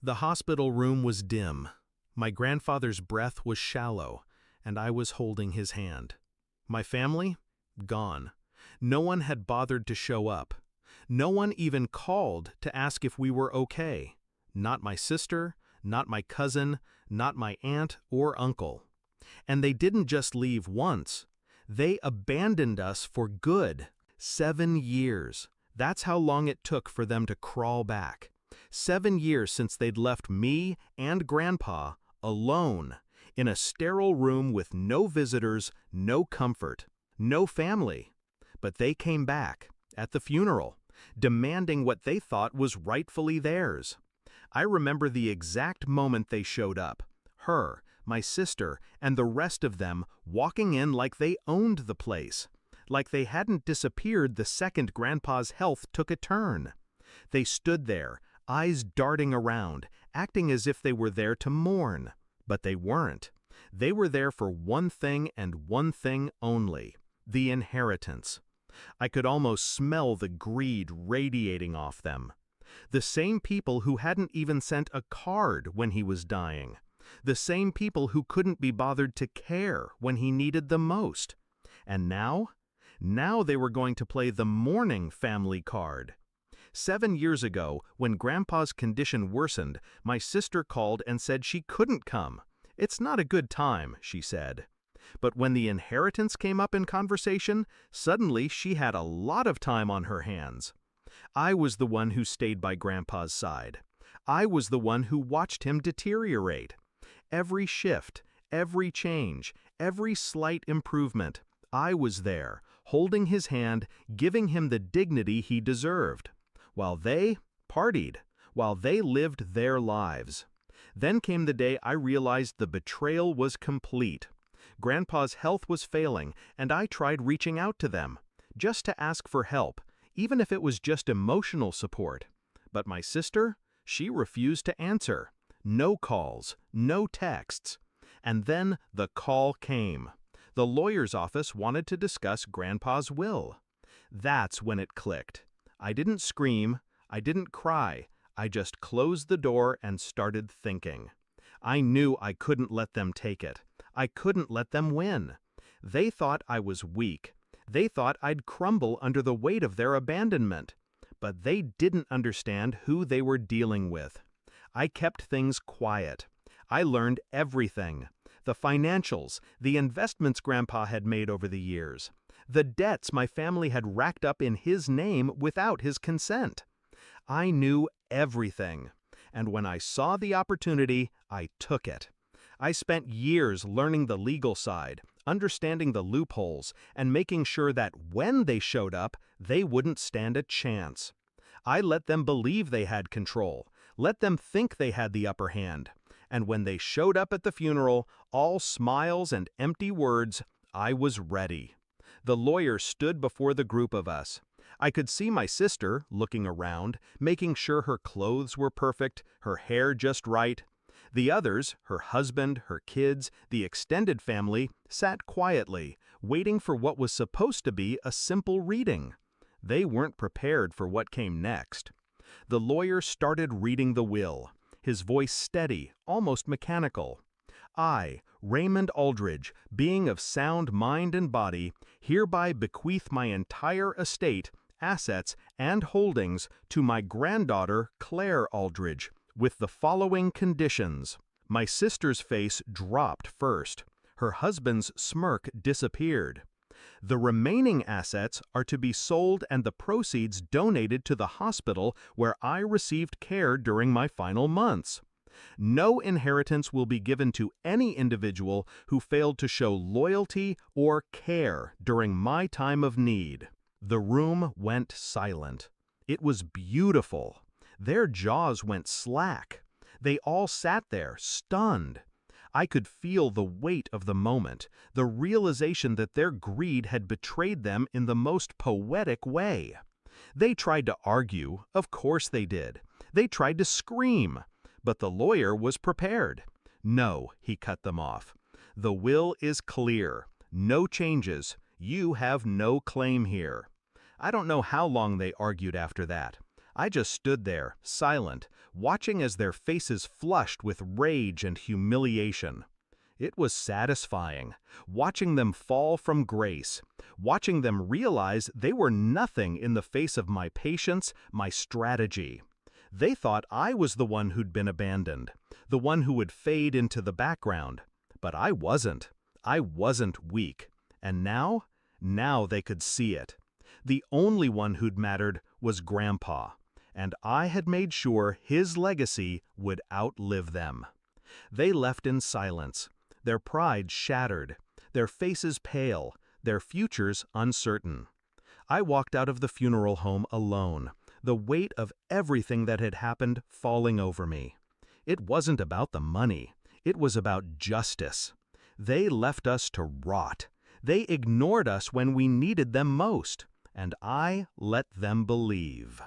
The hospital room was dim. My grandfather's breath was shallow, and I was holding his hand. My family? Gone. No one had bothered to show up. No one even called to ask if we were okay. Not my sister, not my cousin, not my aunt or uncle. And they didn't just leave once. They abandoned us for good. 7 years. That's how long it took for them to crawl back. 7 years since they'd left me and Grandpa alone in a sterile room with no visitors, no comfort, no family. But they came back, at the funeral, demanding what they thought was rightfully theirs. I remember the exact moment they showed up. Her, my sister, and the rest of them walking in like they owned the place, like they hadn't disappeared the second Grandpa's health took a turn. They stood there, eyes darting around, acting as if they were there to mourn. But they weren't. They were there for one thing and one thing only: the inheritance. I could almost smell the greed radiating off them. The same people who hadn't even sent a card when he was dying. The same people who couldn't be bothered to care when he needed them most. And now? Now they were going to play the mourning family card. 7 years ago, when Grandpa's condition worsened, my sister called and said she couldn't come. "It's not a good time," she said. But when the inheritance came up in conversation, suddenly she had a lot of time on her hands. I was the one who stayed by Grandpa's side. I was the one who watched him deteriorate. Every shift, every change, every slight improvement, I was there, holding his hand, giving him the dignity he deserved. While they partied, while they lived their lives. Then came the day I realized the betrayal was complete. Grandpa's health was failing, and I tried reaching out to them, just to ask for help, even if it was just emotional support. But my sister, she refused to answer. No calls, no texts. And then the call came. The lawyer's office wanted to discuss Grandpa's will. That's when it clicked. I didn't scream, I didn't cry, I just closed the door and started thinking. I knew I couldn't let them take it. I couldn't let them win. They thought I was weak. They thought I'd crumble under the weight of their abandonment. But they didn't understand who they were dealing with. I kept things quiet. I learned everything. The financials, the investments Grandpa had made over the years, the debts my family had racked up in his name without his consent. I knew everything. And when I saw the opportunity, I took it. I spent years learning the legal side, understanding the loopholes, and making sure that when they showed up, they wouldn't stand a chance. I let them believe they had control, let them think they had the upper hand. And when they showed up at the funeral, all smiles and empty words, I was ready. The lawyer stood before the group of us. I could see my sister looking around, making sure her clothes were perfect, her hair just right. The others, her husband, her kids, the extended family, sat quietly, waiting for what was supposed to be a simple reading. They weren't prepared for what came next. The lawyer started reading the will, his voice steady, almost mechanical. I, Raymond Aldridge, being of sound mind and body, hereby bequeath my entire estate, assets, and holdings to my granddaughter, Claire Aldridge, with the following conditions. My sister's face dropped first. Her husband's smirk disappeared. The remaining assets are to be sold and the proceeds donated to the hospital where I received care during my final months. No inheritance will be given to any individual who failed to show loyalty or care during my time of need. The room went silent. It was beautiful. Their jaws went slack. They all sat there, stunned. I could feel the weight of the moment, the realization that their greed had betrayed them in the most poetic way. They tried to argue, of course they did. They tried to scream, but the lawyer was prepared. "No," he cut them off. "The will is clear. No changes. You have no claim here." I don't know how long they argued after that. I just stood there, silent, watching as their faces flushed with rage and humiliation. It was satisfying, watching them fall from grace, watching them realize they were nothing in the face of my patience, my strategy. They thought I was the one who'd been abandoned, the one who would fade into the background. But I wasn't. I wasn't weak. And now they could see it. The only one who'd mattered was Grandpa, and I had made sure his legacy would outlive them. They left in silence, their pride shattered, their faces pale, their futures uncertain. I walked out of the funeral home alone, the weight of everything that had happened falling over me. It wasn't about the money. It was about justice. They left us to rot. They ignored us when we needed them most, and I let them believe.